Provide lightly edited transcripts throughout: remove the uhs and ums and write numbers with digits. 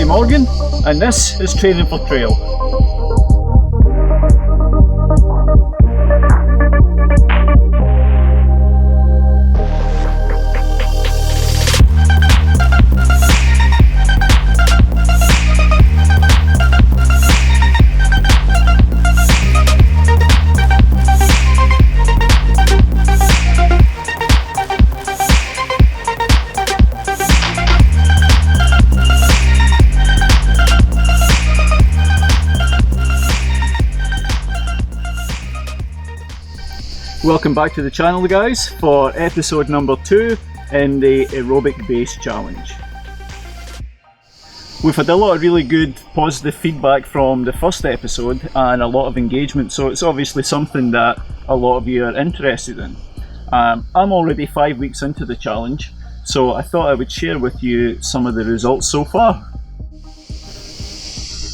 Morgan, and this is Training for Trail. Welcome back to the channel, guys, for episode number 2 in the aerobic base challenge. We've had a lot of really good positive feedback from the first episode and a lot of engagement, so it's obviously something that a lot of you are interested in. I'm already 5 weeks into the challenge, so I thought I would share with you some of the results so far.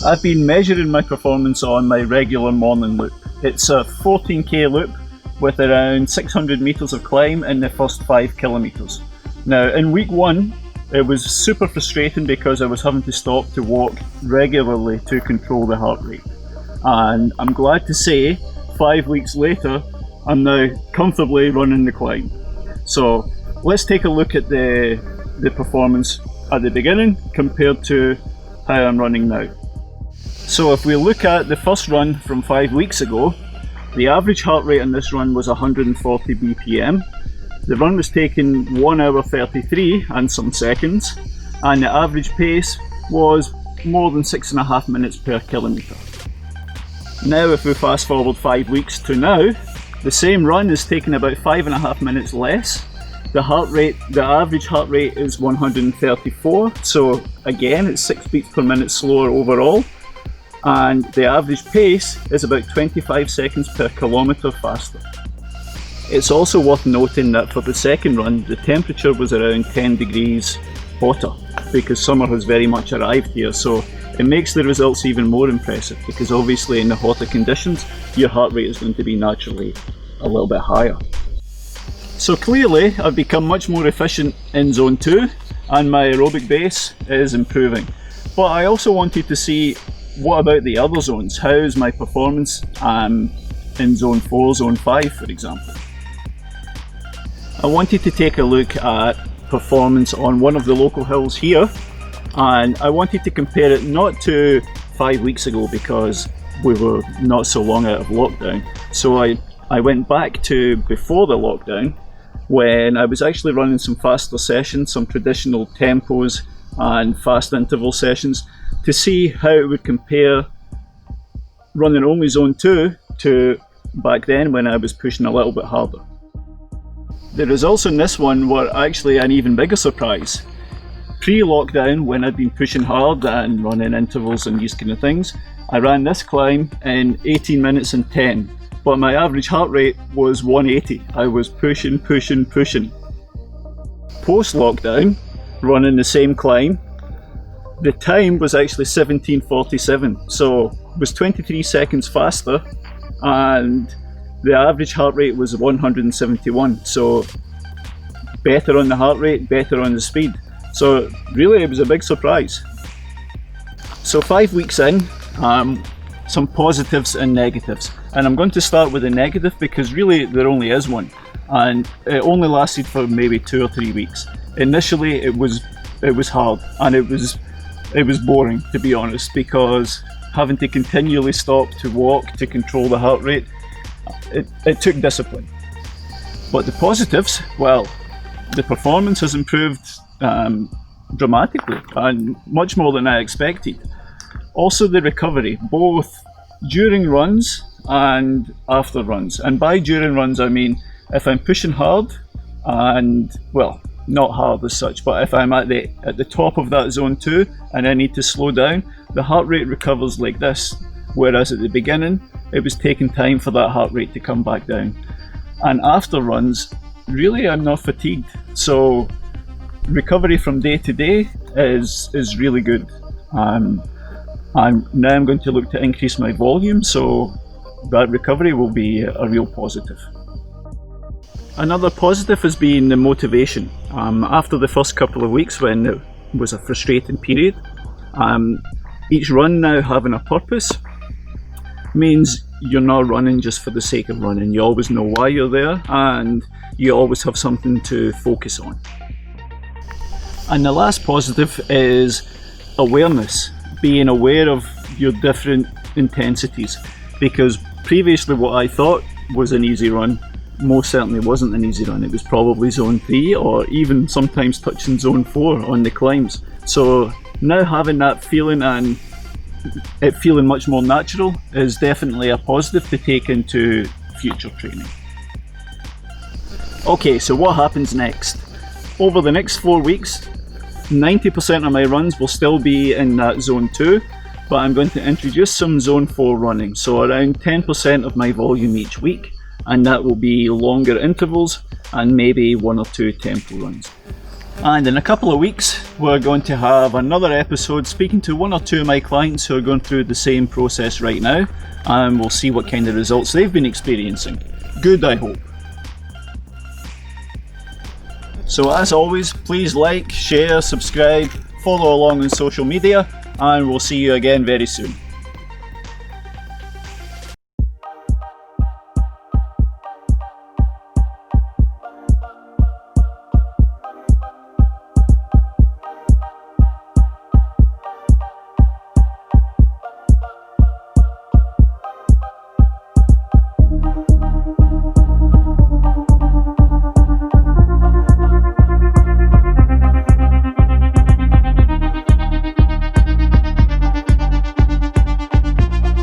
I've been measuring my performance on my regular morning loop. It's a 14k loop with around 600 metres of climb in the first 5 kilometres. Now, in week 1, it was super frustrating because I was having to stop to walk regularly to control the heart rate. And I'm glad to say, 5 weeks later, I'm now comfortably running the climb. So let's take a look at the performance at the beginning compared to how I'm running now. So if we look at the first run from 5 weeks ago, the average heart rate on this run was 140 BPM. The run was taking 1 hour 33 and some seconds, and the average pace was more than 6.5 minutes per kilometre. Now if we fast forward 5 weeks to now, the same run is taking about 5.5 minutes less. The average heart rate is 134, so again it's 6 beats per minute slower overall. And the average pace is about 25 seconds per kilometre faster. It's also worth noting that for the second run, the temperature was around 10 degrees hotter because summer has very much arrived here, so it makes the results even more impressive because obviously in the hotter conditions, your heart rate is going to be naturally a little bit higher. So clearly, I've become much more efficient in Zone 2 and my aerobic base is improving. But I also wanted to see, what about the other zones? How is my performance in Zone 4, Zone 5 for example? I wanted to take a look at performance on one of the local hills here, and I wanted to compare it not to 5 weeks ago because we were not so long out of lockdown. So I went back to before the lockdown when I was actually running some faster sessions, some traditional tempos and fast interval sessions, to see how it would compare running only Zone 2 to back then when I was pushing a little bit harder. The results on this one were actually an even bigger surprise. Pre-lockdown, when I'd been pushing hard and running intervals and these kind of things, I ran this climb in 18 minutes and 10, but my average heart rate was 180. I was pushing. Post-lockdown, running the same climb, the time was actually 17:47, so it was 23 seconds faster, and the average heart rate was 171, so better on the heart rate, better on the speed. So really it was a big surprise. So 5 weeks in, some positives and negatives, and I'm going to start with the negative because really there only is one, and it only lasted for maybe 2 or 3 weeks. Initially it was hard, and it was boring, to be honest, because having to continually stop to walk to control the heart rate, it took discipline. But the positives, well, the performance has improved dramatically and much more than I expected. Also the recovery, both during runs and after runs. And by during runs I mean if I'm pushing hard and, well, not hard as such, but if I'm at the top of that Zone 2 and I need to slow down, the heart rate recovers like this, whereas at the beginning it was taking time for that heart rate to come back down. And after runs, really I'm not fatigued, so recovery from day to day is really good. Now I'm going to look to increase my volume, so that recovery will be a real positive. Another positive has been the motivation. After the first couple of weeks when it was a frustrating period, Each run now having a purpose means you're not running just for the sake of running. You always know why you're there, and you always have something to focus on. And the last positive is awareness, being aware of your different intensities, because previously what I thought was an easy run most certainly wasn't an easy run. It was probably zone 3 or even sometimes touching zone 4 on the climbs. So now having that feeling and it feeling much more natural is definitely a positive to take into future training. Okay, so what happens next? Over the next 4 weeks, 90% of my runs will still be in that zone 2, but I'm going to introduce some zone 4 running, so around 10% of my volume each week, and that will be longer intervals and maybe 1 or 2 tempo runs. And in a couple of weeks we're going to have another episode speaking to 1 or 2 of my clients who are going through the same process right now, and we'll see what kind of results they've been experiencing. Good, I hope. So as always, please like, share, subscribe, follow along on social media, and we'll see you again very soon.